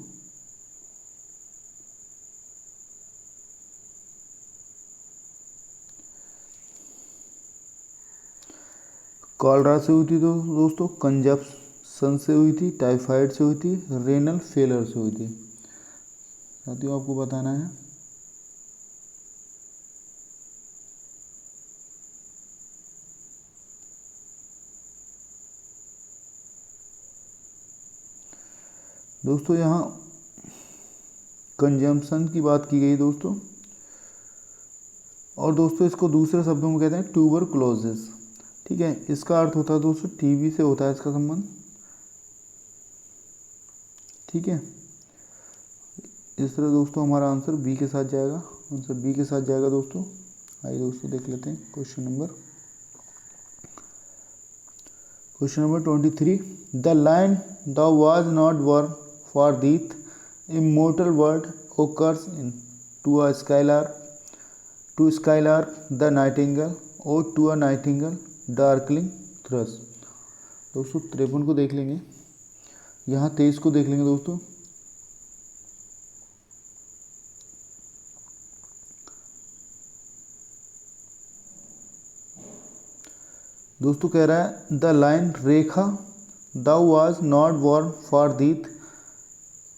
Speaker 1: कॉलरा से हुई थी दोस्तों, कंजप्शन से हुई थी, टाइफाइड से हुई थी, रेनल फेलर से हुई थी। साथियों आपको बताना है दोस्तों यहाँ कंजम्पशन की बात की गई दोस्तों, और दोस्तों इसको दूसरे शब्दों में कहते हैं ट्यूबरक्लोसिस। ठीक है, इसका अर्थ होता है दोस्तों टीबी से होता है इसका संबंध। ठीक है, इस तरह दोस्तों हमारा आंसर बी के साथ जाएगा, आंसर बी के साथ जाएगा दोस्तों। आइए दोस्तों देख लेते हैं question number 23। The line the was not born for दीथ immortal word occurs in to skylark the nightingale or to a nightingale darkling thrush। दोस्तों 53 को देख लेंगे, यहाँ 23 को देख लेंगे दोस्तों। दोस्तों कह रहा है द लाइन रेखा thou was not born for death,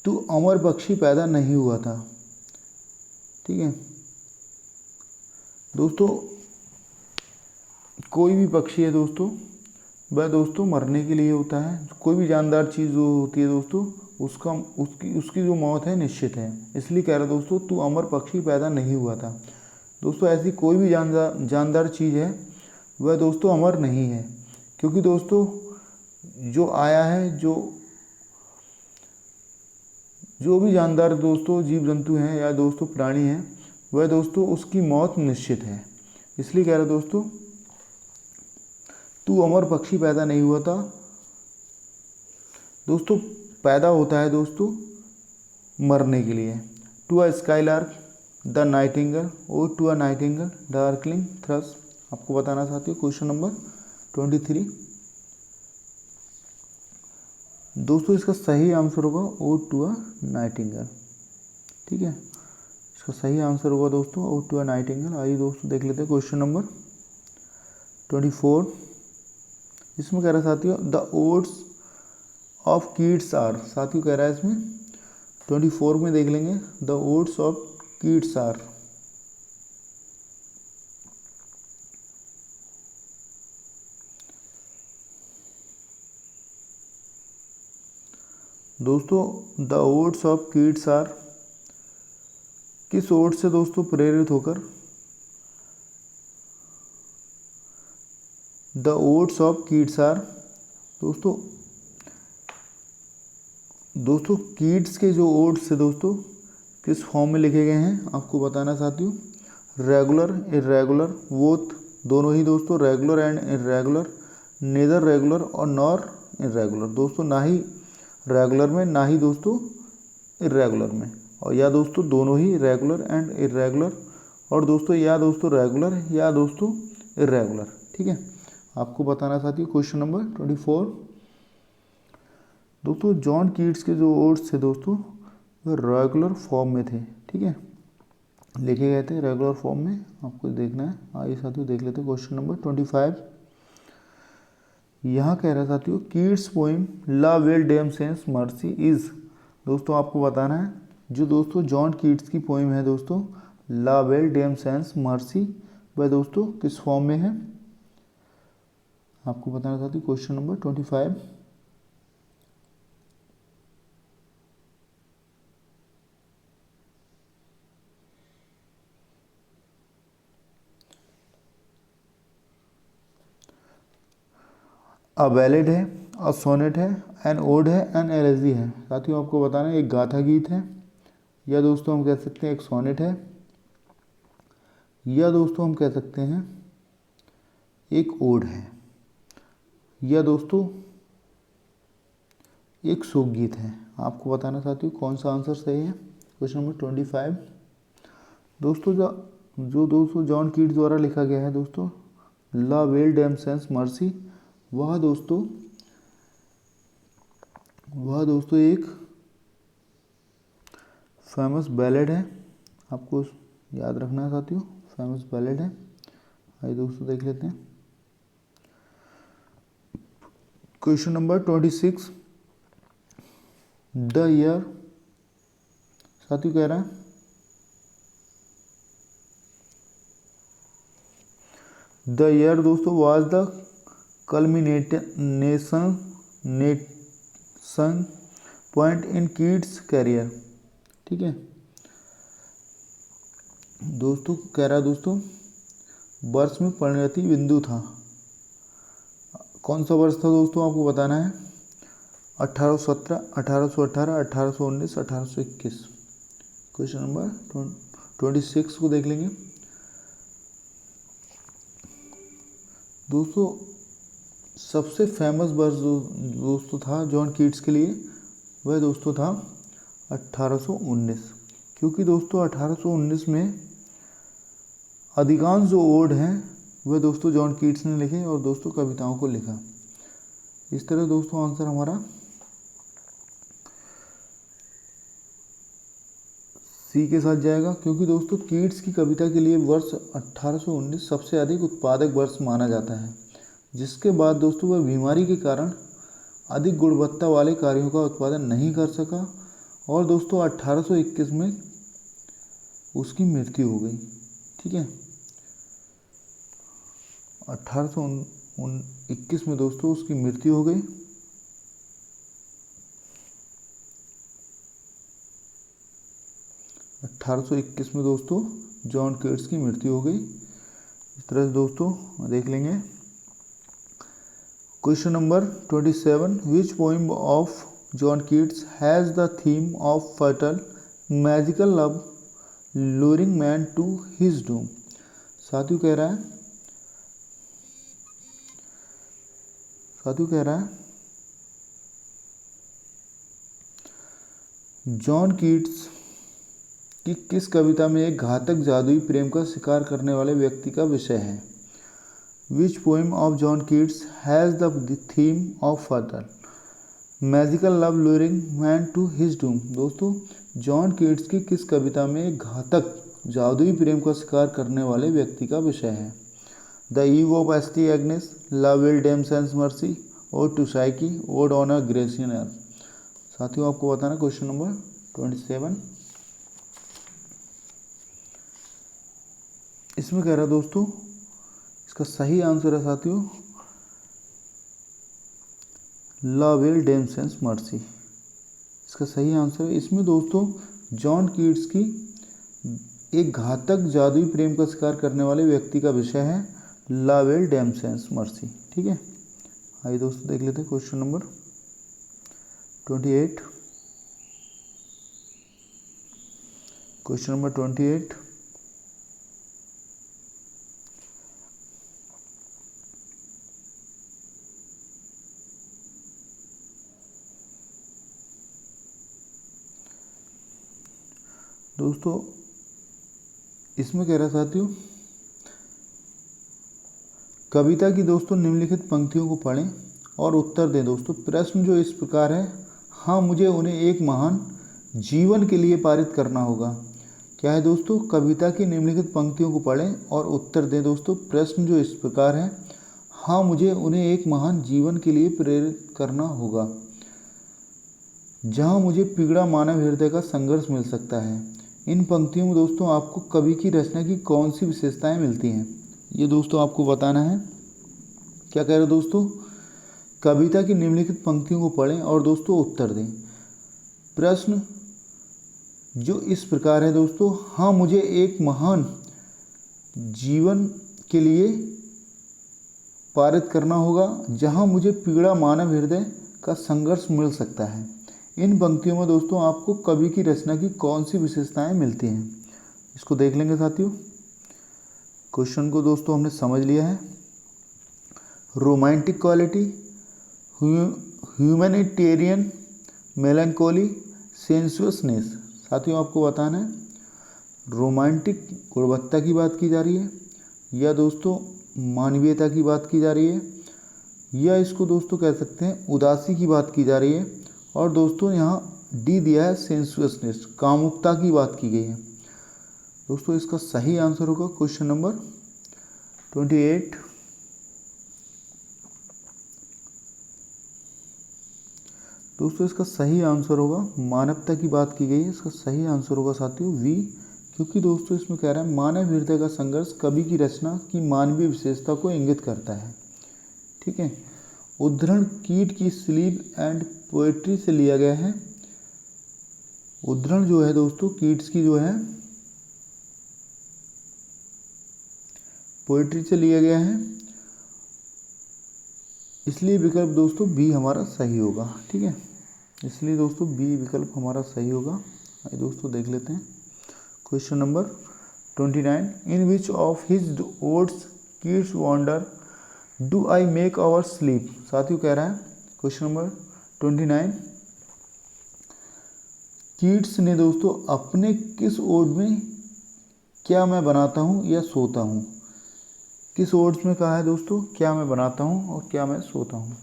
Speaker 1: तू अमर पक्षी पैदा नहीं हुआ था। ठीक है दोस्तों, कोई भी पक्षी है दोस्तों वह दोस्तों मरने के लिए होता है। कोई भी जानदार चीज़ जो होती है दोस्तों उसकी जो मौत है निश्चित है। इसलिए कह रहा दोस्तों तू अमर पक्षी पैदा नहीं हुआ था। दोस्तों ऐसी कोई भी जानदार चीज़ है वह दोस्तों अमर नहीं है, क्योंकि दोस्तों जो आया है, जो भी जानदार दोस्तों जीव जंतु हैं या दोस्तों प्राणी हैं, वह दोस्तों उसकी मौत निश्चित है। इसलिए कह रहा दोस्तों तू अमर पक्षी पैदा नहीं हुआ था। दोस्तों पैदा होता है दोस्तों मरने के लिए। To a skylark the nightingale और to a nightingale darkling thrush. आपको बताना चाहती हूँ क्वेश्चन नंबर 23। दोस्तों इसका सही आंसर होगा ओ टू अ नाइटिंगेल। ठीक है, इसका सही आंसर होगा दोस्तों ओ टू अ नाइटिंगेल। आइए दोस्तों देख लेते हैं क्वेश्चन नंबर 24। इसमें कह रहा है साथियों the odes of Keats are. साथियों कह रहा है इसमें 24 में देख लेंगे the odes of Keats are. दोस्तों the odes of Keats are किस ओड से दोस्तों प्रेरित होकर? The odes of Keats are दोस्तों कीट्स के जो ओड्स है दोस्तों किस फॉर्म में लिखे गए हैं आपको बताना चाहती हूँ। रेगुलर, इर्रेगुलर, बोथ दोनों ही दोस्तों, regular and irregular, neither regular और नॉर इर्रेगुलर। दोस्तों ना ही रेगुलर में ना ही दोस्तों इर्रेगुलर में, और या दोस्तों दोनों ही रेगुलर एंड इर्रेगुलर, और दोस्तों या दोस्तों रेगुलर या दोस्तों इर्रेगुलर। ठीक है, आपको बताना चाहती हूँ क्वेश्चन नंबर 24। दोस्तों जॉन कीट्स के जो ओड्स थे दोस्तों वो रेगुलर फॉर्म में थे। ठीक है, लिखे गए थे रेगुलर फॉर्म में, आपको देखना है। आइए साथियों देख लेते हैं क्वेश्चन नंबर 25। यहाँ कह रहा साथियों Keats poem La Belle dam sans Merci is. दोस्तों आपको बताना है जो दोस्तों जॉन कीट्स की पोइम है दोस्तों ला विल डेम सेंस मर्सी, वह दोस्तों किस फॉर्म में है आपको बताना चाहती हूँ क्वेश्चन नंबर 25। अ बैलेड है, अ सोनेट है, एन ओड है, एन एलेजी है। साथियों आपको बताना है एक गाथा गीत है, या दोस्तों हम कह सकते हैं एक सोनेट है, या दोस्तों हम कह सकते हैं एक ओड है, या दोस्तों एक शोक गीत है। आपको बताना चाहती हूँ कौन सा आंसर सही है क्वेश्चन नंबर 25। दोस्तों जो दोस्तों जॉन कीट्स द्वारा लिखा गया है दोस्तों ला वेल डेम सेंस मर्सी, वह दोस्तों एक फेमस बैलेड है। आपको याद रखना चाहती हूँ फेमस बैलेड है। आइए दोस्तों देख लेते हैं क्वेश्चन नंबर 26। द ईयर साथियों कह रहा है द ईयर दोस्तों was the culmination point in Keats career. ठीक है दोस्तों, कह रहा है दोस्तों वर्ष में परिणति बिंदु था। कौन सा वर्ष था दोस्तों, आपको बताना है। 1817, 1818, 1819, 1821। क्वेश्चन नंबर 26 को देख लेंगे दोस्तों। सबसे फेमस वर्ष दोस्तों था जॉन कीट्स के लिए, वह दोस्तों था 1819, क्योंकि दोस्तों 1819 में अधिकांश जो ओड हैं वह दोस्तों जॉन कीट्स ने लिखे और दोस्तों कविताओं को लिखा। इस तरह दोस्तों आंसर हमारा सी के साथ जाएगा, क्योंकि दोस्तों कीट्स की कविता के लिए वर्ष 1819 सबसे अधिक उत्पादक वर्ष माना जाता है, जिसके बाद दोस्तों वह बीमारी के कारण अधिक गुणवत्ता वाले कार्यों का उत्पादन नहीं कर सका और दोस्तों 1821 में उसकी मृत्यु हो गई। ठीक है 1821 में दोस्तों उसकी मृत्यु हो गई। में दोस्तों जॉन कीट्स की मृत्यु हो गई। इस तरह से दोस्तों देख लेंगे। Question number 27, which poem of John Keats has the theme of fatal magical love luring man to his doom. साथियों कह रहा है जॉन कीट्स कि किस कविता में एक घातक जादुई प्रेम का शिकार करने वाले व्यक्ति का विषय है। Which poem of John Keats has the theme of fatal magical love luring man to his doom. दोस्तों जॉन कीट्स की किस कविता में एक घातक जादुई प्रेम का शिकार करने वाले व्यक्ति का विषय है। The eve of St Agnes, la belle dam sans merci, ode to Psyche, ode on a Grecian earth. साथियों आपको बताना क्वेश्चन नंबर 27। इसमें कह रहा दोस्तों इसका सही आंसर है साथियों ला विल डेम सेंस मर्सी। इसका सही आंसर है। इसमें दोस्तों जॉन कीट्स की एक घातक जादुई प्रेम का शिकार करने वाले व्यक्ति का विषय है ला विल डेम सेंस मर्सी। ठीक है आइए दोस्तों देख लेते हैं क्वेश्चन नंबर 28। क्वेश्चन नंबर 28, दोस्तों इसमें कह रहा साथियों कविता की दोस्तों निम्नलिखित पंक्तियों को पढ़ें और उत्तर दें। दोस्तों प्रश्न जो इस प्रकार है, हाँ मुझे उन्हें एक महान जीवन के लिए पारित करना होगा। क्या है दोस्तों, कविता की निम्नलिखित पंक्तियों को पढ़ें और उत्तर दें। दोस्तों प्रश्न जो इस प्रकार है, हाँ मुझे उन्हें एक महान जीवन के लिए प्रेरित करना होगा जहाँ मुझे पिघला मानव हृदय का संघर्ष मिल सकता है। इन पंक्तियों में दोस्तों आपको कवि की रचना की कौन सी विशेषताएं मिलती हैं, ये दोस्तों आपको बताना है। क्या कह रहे दोस्तों, कविता की निम्नलिखित पंक्तियों को पढ़ें और दोस्तों उत्तर दें। प्रश्न जो इस प्रकार है दोस्तों, हाँ मुझे एक महान जीवन के लिए पारित करना होगा जहाँ मुझे पीड़ा मानव हृदय का संघर्ष मिल सकता है। इन पंक्तियों में दोस्तों आपको कवि की रचना की कौन सी विशेषताएं मिलती हैं, इसको देख लेंगे साथियों। क्वेश्चन को दोस्तों हमने समझ लिया है। Romantic quality, humanitarian, melancholy, sensuousness. साथियों आपको बताना है रोमांटिक गुणवत्ता की बात की जा रही है या दोस्तों मानवीयता की बात की जा रही है, या इसको दोस्तों कह सकते हैं उदासी की बात की जा रही है। और दोस्तों यहाँ डी दिया है सेंसुअसनेस, कामुकता की बात की गई है। दोस्तों इसका सही आंसर होगा क्वेश्चन नंबर 28। दोस्तों इसका सही आंसर होगा मानवता की बात की गई है, इसका सही आंसर होगा साथियों वी, क्योंकि दोस्तों इसमें कह रहा है मानव हृदय का संघर्ष कवि की रचना की मानवीय विशेषता को इंगित करता है। ठीक है, उद्धरण कीट की स्लीप एंड पोएट्री से लिया गया है। उद्धरण जो है दोस्तों कीट्स की जो है पोइट्री से लिया गया है, इसलिए विकल्प दोस्तों बी हमारा सही होगा। ठीक है, इसलिए दोस्तों बी विकल्प हमारा सही होगा। आइए दोस्तों देख लेते हैं question number 29। In which of his odes Keats wonder do I make or sleep. साथियों कह रहा है क्वेश्चन नंबर 29, कीट्स ने दोस्तों अपने किस ओड में क्या मैं बनाता हूँ या सोता हूँ। किस ओड्स में कहा है दोस्तों क्या मैं बनाता हूँ और क्या मैं सोता हूँ।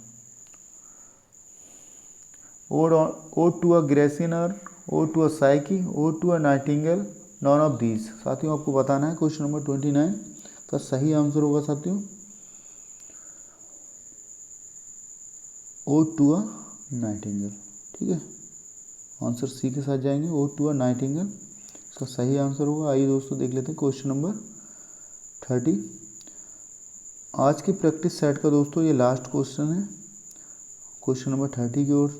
Speaker 1: Ode to a Grecian, ode to a Psyche, ode to a nightingale, none of these. साथियों आपको बताना है क्वेश्चन नंबर 29 का सही आंसर होगा साथियों ओड टू अ नाइटिंगेल। ठीक है, आंसर सी के साथ जाएंगे, ओड टू अ नाइटिंगेल इसका सही आंसर होगा। आइए दोस्तों देख लेते हैं क्वेश्चन नंबर 30। आज के प्रैक्टिस सेट का दोस्तों ये लास्ट क्वेश्चन है। क्वेश्चन नंबर 30 की ओर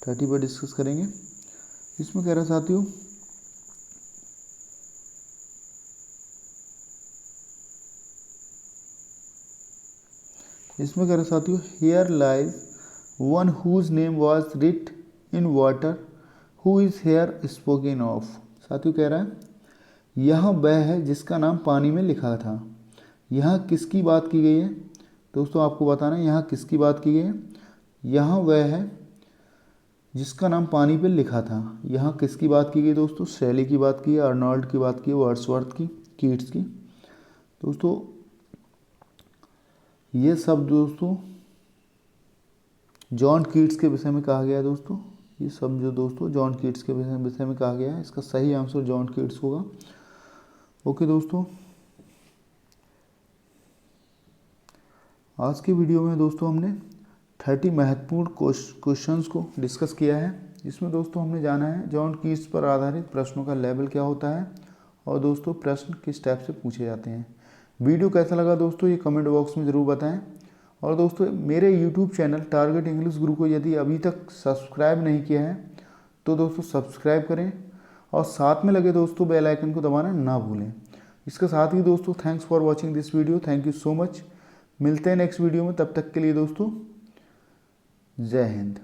Speaker 1: 30 पर डिस्कस करेंगे। इसमें कह रहा साथियों here lies one whose name was writ in water who is here spoken of. साथियों कह रहा है यहाँ वह है जिसका नाम पानी में लिखा था। यहाँ किसकी बात की गई है दोस्तों, आपको बताना है यहाँ किसकी बात की गई है। यहाँ वह है जिसका नाम पानी पे लिखा था। यहाँ किसकी बात की गई दोस्तों, शैली की बात की है, अर्नोल्ड की बात की है, वर्ड्सवर्थ की, कीट्स की। दोस्तों ये सब दोस्तों जॉन कीट्स के विषय में कहा गया है। दोस्तों ये सब जो दोस्तों जॉन कीट्स के विषय में कहा गया है, इसका सही आंसर जॉन कीट्स होगा। ओके दोस्तों, आज की वीडियो में दोस्तों हमने 30 महत्वपूर्ण क्वेश्चंस को डिस्कस किया है। इसमें दोस्तों हमने जाना है जॉन कीट्स पर आधारित प्रश्नों का लेवल क्या होता है और दोस्तों प्रश्न किस टाइप से पूछे जाते हैं। वीडियो कैसा लगा दोस्तों ये कमेंट बॉक्स में ज़रूर बताएं। और दोस्तों मेरे यूट्यूब चैनल टारगेट इंग्लिश गुरु को यदि अभी तक सब्सक्राइब नहीं किया है तो दोस्तों सब्सक्राइब करें और साथ में लगे दोस्तों बेल आइकन को दबाना ना भूलें। इसके साथ ही दोस्तों thanks for watching this video, thank you so much. मिलते हैं नेक्स्ट वीडियो में, तब तक के लिए दोस्तों जय हिंद।